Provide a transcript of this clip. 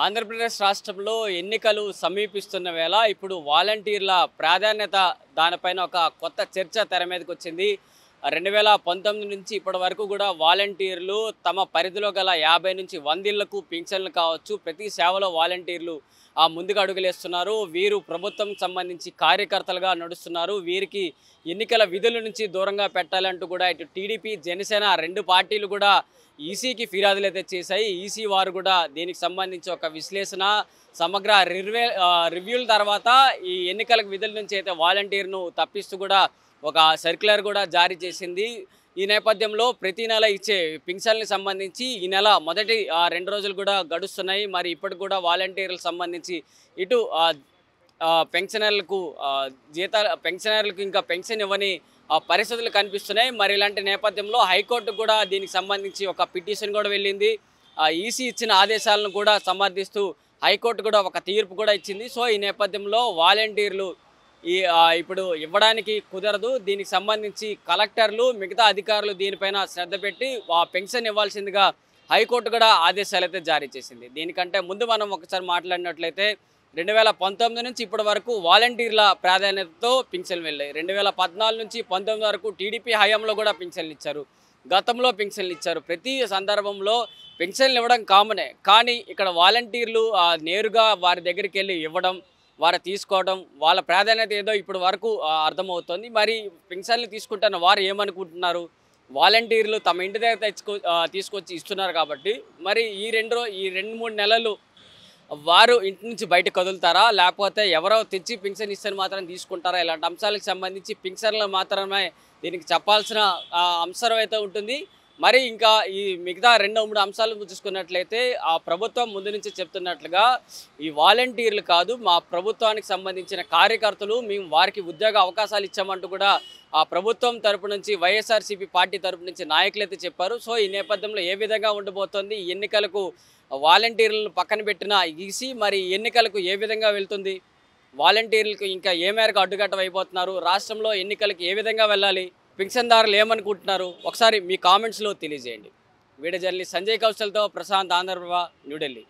ఆంధ్రప్రదేశ్ రాష్ట్రంలో ఎన్నికలు సమీపిస్తున్న వేళ ఇప్పుడు వాలంటీర్ల ప్రాధాన్యత దానిపైన ఒక కొత్త చర్చ తెర మీదకి వచ్చింది. 2019 నుంచి ఇప్పటి వరకు కూడా వాలంటీర్లు తమ పరిధిలో గల 50 నుంచి 100 ఇళ్లకు పింఛన్లు కావచ్చు, ప్రతి సేవలో వాలంటీర్లు ముందుకు అడుగులేస్తున్నారు. వీరు ప్రభుత్వం సంబంధించి కార్యకర్తలుగా నడుస్తున్నారు. వీరికి ఎన్నికల విధుల నుంచి దూరంగా పెట్టాలంటూ కూడా ఇటు టీడీపీ, జనసేన రెండు పార్టీలు కూడా ఈసీకి ఫిర్యాదులు అయితే చేశాయి. ఈసీ వారు కూడా దీనికి సంబంధించి ఒక విశ్లేషణ, సమగ్ర రివ్యూల తర్వాత ఈ ఎన్నికల విధుల నుంచి అయితే వాలంటీర్ను తప్పిస్తూ కూడా ఒక సర్క్యులర్ కూడా జారీ చేసింది. ఈ నేపథ్యంలో ప్రతి నెల ఇచ్చే పింఛన్లకు సంబంధించి ఈ నెల మొదటి 2 రోజులు కూడా గడుస్తున్నాయి. మరి ఇప్పటికి కూడా వాలంటీర్లకు సంబంధించి ఇటు పెన్షనర్లకు పెన్షనర్లకు ఇంకా పెన్షన్ ఇవ్వని పరిస్థితులు కనిపిస్తున్నాయి. మరి ఇలాంటి నేపథ్యంలో హైకోర్టుకు కూడా దీనికి సంబంధించి ఒక పిటిషన్ కూడా వెళ్ళింది. ఈసీ ఇచ్చిన ఆదేశాలను కూడా సమర్థిస్తూ హైకోర్టు కూడా ఒక తీర్పు కూడా ఇచ్చింది. సో ఈ నేపథ్యంలో వాలంటీర్లు ఇప్పుడు ఇవ్వడానికి కుదరదు. దీనికి సంబంధించి కలెక్టర్లు, మిగతా అధికారులు దీనిపైన శ్రద్ధ పెట్టి పెన్షన్ ఇవ్వాల్సిందిగా హైకోర్టు కూడా ఆదేశాలు అయితే జారీ చేసింది. దీనికంటే ముందు మనం ఒకసారి మాట్లాడినట్లయితే 2019 నుంచి ఇప్పటి వరకు వాలంటీర్ల ప్రాధాన్యతతో పింఛన్లు వెళ్ళాయి. 2014 నుంచి 19 వరకు టీడీపీ హయాంలో కూడా పింఛన్లు ఇచ్చారు, గతంలో పింఛన్లు ఇచ్చారు. ప్రతి సందర్భంలో పెన్షన్లు ఇవ్వడం కామనే, కానీ ఇక్కడ వాలంటీర్లు నేరుగా వారి దగ్గరికి వెళ్ళి ఇవ్వడం, వారు తీసుకోవడం, వాళ్ళ ప్రాధాన్యత ఏదో ఇప్పుడు వరకు అర్థమవుతుంది. మరి పెన్షన్లు తీసుకుంటున్న వారు ఏమనుకుంటున్నారు? వాలంటీర్లు తమ ఇంటి దగ్గర తీసుకొచ్చి ఇస్తున్నారు కాబట్టి మరి ఈ 2-3 నెలలు వారు ఇంటి నుంచి బయటకు కదులుతారా, లేకపోతే ఎవరో తెచ్చి పింఛన్ ఇస్తే మాత్రం తీసుకుంటారా? ఇలాంటి అంశాలకు సంబంధించి పింఛన్లు మాత్రమే దీనికి చెప్పాల్సిన అంశం అయితే ఉంటుంది. మరి ఇంకా ఈ మిగతా 2-3 అంశాలు చూసుకున్నట్లయితే ప్రభుత్వం ముందు నుంచి చెప్తున్నట్లుగా ఈ వాలంటీర్లు కాదు, మా ప్రభుత్వానికి సంబంధించిన కార్యకర్తలు, మేము వారికి ఉద్యోగ అవకాశాలు ఇచ్చామంటూ కూడా ప్రభుత్వం తరపు నుంచి, వైఎస్ఆర్సీపీ పార్టీ తరపు నుంచి నాయకులు అయితే చెప్పారు. సో ఈ నేపథ్యంలో ఏ విధంగా ఉండబోతోంది ఎన్నికలకు వాలంటీర్లను పక్కన పెట్టిన ఈసీ, మరి ఎన్నికలకు ఏ విధంగా వెళ్తుంది? వాలంటీర్లకు ఇంకా ఏ మేరకు అడ్డుకట్ట అయిపోతున్నారు? రాష్ట్రంలో ఎన్నికలకు ఏ విధంగా వెళ్ళాలి? పింఛన్దారులు ఏమనుకుంటున్నారు? ఒకసారి మీ కామెంట్స్లో తెలియజేయండి. వీడియో జర్నలిస్ట్ సంజయ్ కౌశల్తో ప్రశాంత్, ఆంధ్రప్రభ, న్యూఢిల్లీ.